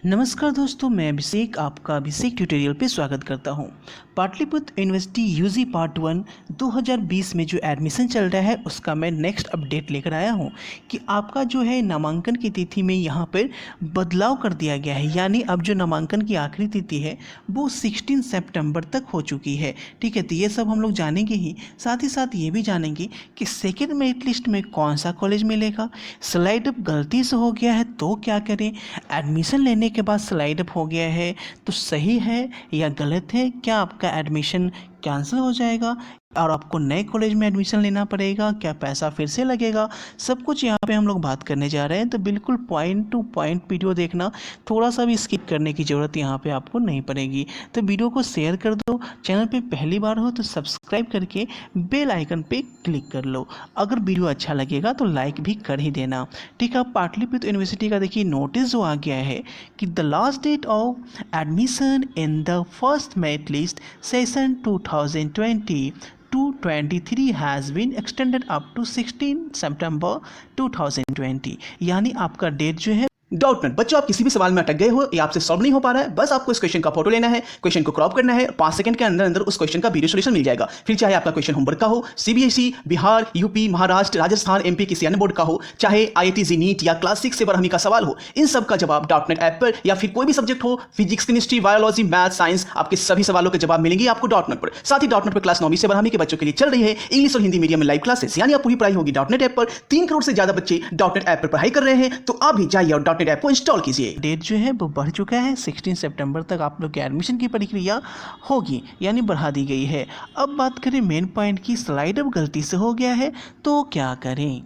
नमस्कार दोस्तों, मैं अभिषेक आपका अभिषेक ट्यूटोरियल पे स्वागत करता हूँ। पाटलिपुत्र यूनिवर्सिटी यूजी पार्ट 1 2020 में जो एडमिशन चल रहा है उसका मैं नेक्स्ट अपडेट लेकर आया हूँ कि आपका जो है नामांकन की तिथि में यहाँ पर बदलाव कर दिया गया है। यानी अब जो नामांकन की आखिरी तिथि है वो 16 सितंबर तक हो चुकी है। ठीक है, तो ये सब हम लोग जानेंगे ही, साथ ये भी जानेंगे कि सेकेंड मेरिट लिस्ट में कौन सा कॉलेज मिलेगा। स्लाइड अप गलती से हो गया है तो क्या करें, एडमिशन लेने के बाद स्लाइड अप हो गया है तो सही है या गलत है, क्या आपका एडमिशन कैंसिल हो जाएगा और आपको नए कॉलेज में एडमिशन लेना पड़ेगा, क्या पैसा फिर से लगेगा, सब कुछ यहाँ पे हम लोग बात करने जा रहे हैं। तो बिल्कुल पॉइंट टू पॉइंट वीडियो देखना, थोड़ा सा भी स्किप करने की ज़रूरत यहाँ पे आपको नहीं पड़ेगी। तो वीडियो को शेयर कर दो, चैनल पे पहली बार हो तो सब्सक्राइब करके बेल आइकन पे क्लिक कर लो। अगर वीडियो अच्छा लगेगा तो लाइक भी कर ही देना। ठीक है, पाटलिपुत्र यूनिवर्सिटी का देखिए नोटिस जो आ गया है कि the last date of admission in the first merit list session 2020-23 has been extended up to 16 September 2020। यानी आपका डेट जो है डाउट नट। बच्चों, आप किसी भी सवाल में अटक गए हो या आपसे सॉल्व नहीं हो पा रहा है, बस आपको इस क्वेश्चन का फोटो लेना है, क्वेश्चन को क्रॉप करना है, 5 सेकंड के अंदर अंदर उस क्वेश्चन का वीडियो सॉल्यूशन मिल जाएगा। फिर चाहे आपका क्वेश्चन होमवर्क का हो, CBSE, Bihar, UP, Maharashtra, Rajasthan, MP किसी अन्य बोर्ड का हो, चाहे आईआईटी जी नीट या क्लास 6 से बरहमी का सवाल हो, इन सब का जवाब डॉट नेट ऐप पर, या फिर कोई भी सब्जेक्ट हो, physics, chemistry, biology, math, science, आपके सभी सवालों के जवाब मिलेंगे आपको डॉट नेट पर। साथ ही डॉट नेट पर क्लास 9वीं से बरहमी के बच्चों के लिए चल रही है इंग्लिश और हिंदी मीडियम में लाइव क्लासेस, यानी आप पूरी पढ़ाई होगी डॉट नेट ऐप पर। 3 करोड़ से ज्यादा बच्चे डॉट नेट ऐप पर पढ़ाई कर रहे हैं, तो आप भी जाइए और डॉट नेट ऐप को इंस्टॉल कीजिए। डेट जो है वो बढ़ चुका है, 16 सितंबर तक आप लोग के एडमिशन की प्रक्रिया होगी, यानी बढ़ा दी गई है। अब बात करें मेन पॉइंट की, स्लाइड अब गलती से हो गया है तो क्या करें।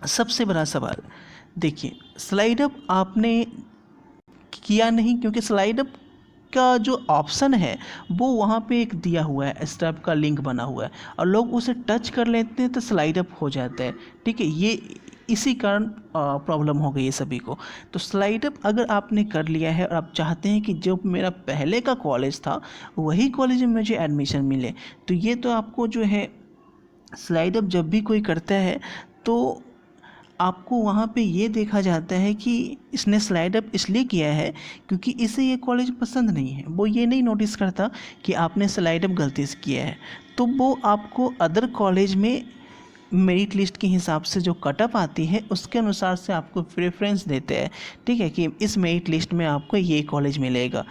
सबसे बड़ा सवाल देखिए, स्लाइड अप आपने किया नहीं, क्योंकि स्लाइड अप का जो ऑप्शन है वो वहाँ पे एक दिया हुआ है, स्टेप का लिंक बना हुआ है और लोग उसे टच कर लेते हैं तो स्लाइड अप हो जाता है। ठीक है, ये इसी कारण प्रॉब्लम हो गई है सभी को। तो स्लाइड अप अगर आपने कर लिया है और आप चाहते हैं कि जो मेरा पहले का कॉलेज था वही कॉलेज में मुझे एडमिशन मिले, तो ये तो आपको जो है स्लाइड अप जब भी कोई करता है तो आपको वहाँ पे ये देखा जाता है कि इसने स्लाइड अप इसलिए किया है क्योंकि इसे ये कॉलेज पसंद नहीं है। वो ये नहीं नोटिस करता कि आपने स्लाइड अप गलती से किया है, तो वो आपको अदर कॉलेज में मेरिट लिस्ट के हिसाब से जो कटअप आती है उसके अनुसार से आपको प्रेफरेंस देते हैं। ठीक है, कि इस मेरिट लिस्ट में आपको ये कॉलेज मिलेगा।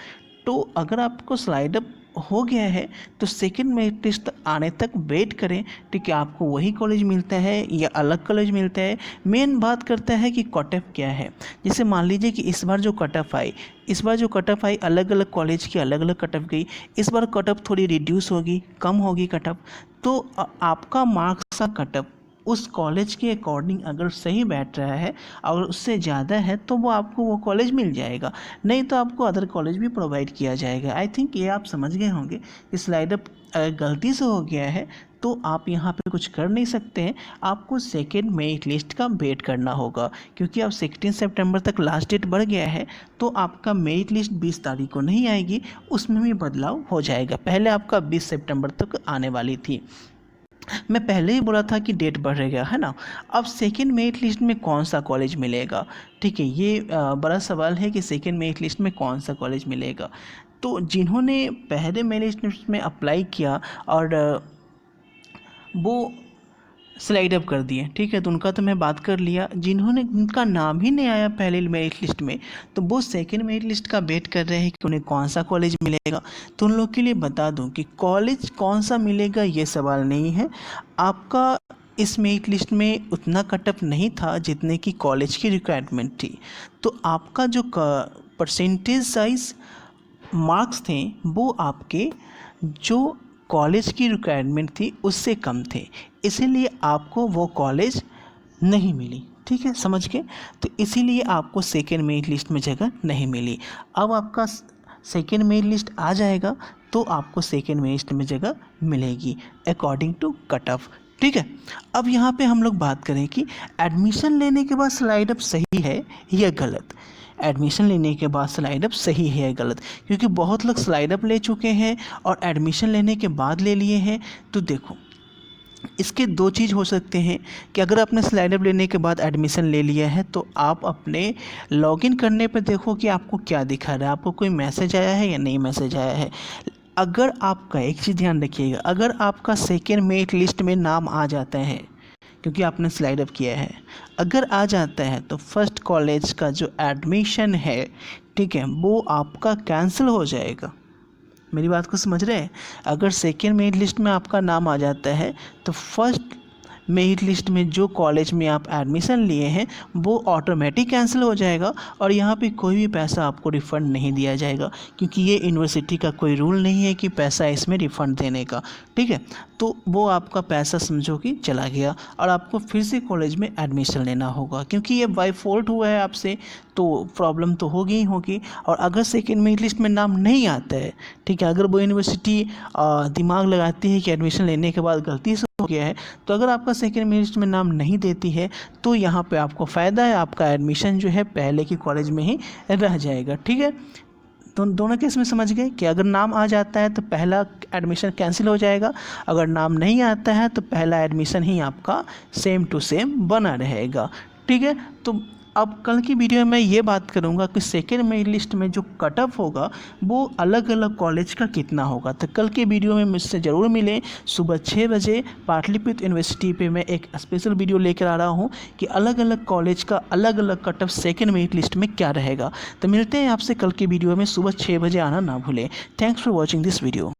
तो अगर आपको स्लाइड अप हो गया है तो सेकंड मेरिट लिस्ट आने तक वेट करें। ठीक है, आपको वही कॉलेज मिलता है या अलग कॉलेज मिलता है, मेन बात करता है कि कटअप क्या है। जैसे मान लीजिए कि इस बार जो कटअप आई अलग अलग कॉलेज की अलग अलग कटअप गई, इस बार कटअप थोड़ी रिड्यूस होगी, कम होगी कटअप, तो आपका मार्क्स का कटअप उस कॉलेज के अकॉर्डिंग अगर सही बैठ रहा है और उससे ज़्यादा है तो वो आपको वो कॉलेज मिल जाएगा, नहीं तो आपको अदर कॉलेज भी प्रोवाइड किया जाएगा। आई थिंक ये आप समझ गए होंगे कि स्लाइड अप अगर गलती से हो गया है तो आप यहाँ पे कुछ कर नहीं सकते हैं, आपको सेकेंड मेरिट लिस्ट का वेट करना होगा। क्योंकि अब 16 सितंबर तक लास्ट डेट बढ़ गया है तो आपका मेरिट लिस्ट 20 तारीख को नहीं आएगी, उसमें भी बदलाव हो जाएगा। पहले आपका 20 सितंबर तक आने वाली थी, मैं पहले ही बोला था कि डेट बढ़ गया है ना। अब सेकेंड मेरिट लिस्ट में कौन सा कॉलेज मिलेगा, ठीक है, ये बड़ा सवाल है कि सेकेंड मेरिट लिस्ट में कौन सा कॉलेज मिलेगा। तो जिन्होंने पहले मेरिट लिस्ट में अप्लाई किया और वो स्लाइड अप कर दिए, ठीक है, तो उनका तो मैं बात कर लिया। जिनका नाम ही नहीं आया पहले मेरिट लिस्ट में तो वो सेकंड मेरिट लिस्ट का वेट कर रहे हैं कि उन्हें कौन सा कॉलेज मिलेगा। तो उन लोग के लिए बता दूं कि कॉलेज कौन सा मिलेगा ये सवाल नहीं है, आपका इस मेरिट लिस्ट में उतना कटअप नहीं था जितने की कॉलेज की रिक्वायरमेंट थी, तो आपका जो परसेंटेज साइज मार्क्स थे वो आपके जो कॉलेज की रिक्वायरमेंट थी उससे कम थे, इसीलिए आपको वो कॉलेज नहीं मिली। ठीक है, समझ के, तो इसीलिए आपको सेकेंड मेरिट लिस्ट में जगह नहीं मिली। अब आपका सेकेंड मेरिट लिस्ट आ जाएगा तो आपको सेकेंड मेरिट लिस्ट में जगह मिलेगी अकॉर्डिंग टू कट ऑफ। ठीक है, अब यहाँ पे हम लोग बात करें कि एडमिशन लेने के बाद स्लाइड अप सही है या गलत। एडमिशन लेने के बाद स्लाइड अप सही है या गलत, क्योंकि बहुत लोग स्लाइड अप ले चुके हैं और एडमिशन लेने के बाद ले लिए हैं। तो देखो, इसके दो चीज़ हो सकते हैं कि अगर आपने स्लाइडर लेने के बाद एडमिशन ले लिया है तो आप अपने लॉगिन करने पर देखो कि आपको क्या दिखा रहा है, आपको कोई मैसेज आया है या नहीं मैसेज आया है। अगर आपका एक चीज़ ध्यान रखिएगा, अगर आपका सेकेंड मेरिट लिस्ट में नाम आ जाता है क्योंकि आपने स्लाइड अप किया है, अगर आ जाता है तो फर्स्ट कॉलेज का जो एडमिशन है, ठीक है, वो आपका कैंसिल हो जाएगा। मेरी बात को समझ रहे हैं? अगर सेकेंड मेरिट लिस्ट में आपका नाम आ जाता है तो फर्स्ट मेरिट लिस्ट में जो कॉलेज में आप एडमिशन लिए हैं वो ऑटोमेटिक कैंसिल हो जाएगा और यहाँ पे कोई भी पैसा आपको रिफ़ंड नहीं दिया जाएगा, क्योंकि ये यूनिवर्सिटी का कोई रूल नहीं है कि पैसा इसमें रिफ़ंड देने का, ठीक है। तो वो आपका पैसा समझो कि चला गया और आपको फिर से कॉलेज में एडमिशन लेना होगा, क्योंकि ये बाय फॉल्ट हुआ है आपसे, तो प्रॉब्लम तो होगी ही होगी। और अगर सेकेंड मेरिट लिस्ट में नाम नहीं आता है, ठीक है, अगर वो यूनिवर्सिटी दिमाग लगाती है कि एडमिशन लेने के बाद गलती से हो गया है, तो अगर आपका सेकेंड मेरिट लिस्ट में नाम नहीं देती है तो यहाँ पे आपको फ़ायदा है, आपका एडमिशन जो है पहले की कॉलेज में ही रह जाएगा, ठीक है। तो दोनों केस में समझ गए कि अगर नाम आ जाता है तो पहला एडमिशन कैंसिल हो जाएगा, अगर नाम नहीं आता है तो पहला एडमिशन ही आपका सेम टू सेम बना रहेगा, ठीक है। तो अब कल की वीडियो में ये बात करूँगा कि सेकेंड मेरिट लिस्ट में जो कट ऑफ होगा वो अलग अलग कॉलेज का कितना होगा। तो कल के वीडियो में मुझसे ज़रूर मिलें सुबह 6 बजे। पाटलिपुत्र यूनिवर्सिटी पे मैं एक स्पेशल वीडियो लेकर आ रहा हूँ कि अलग अलग कॉलेज का अलग अलग cut off second merit list में क्या रहेगा। तो मिलते हैं आपसे कल की वीडियो में, सुबह 6 बजे आना ना भूलें। Thanks for watching this video.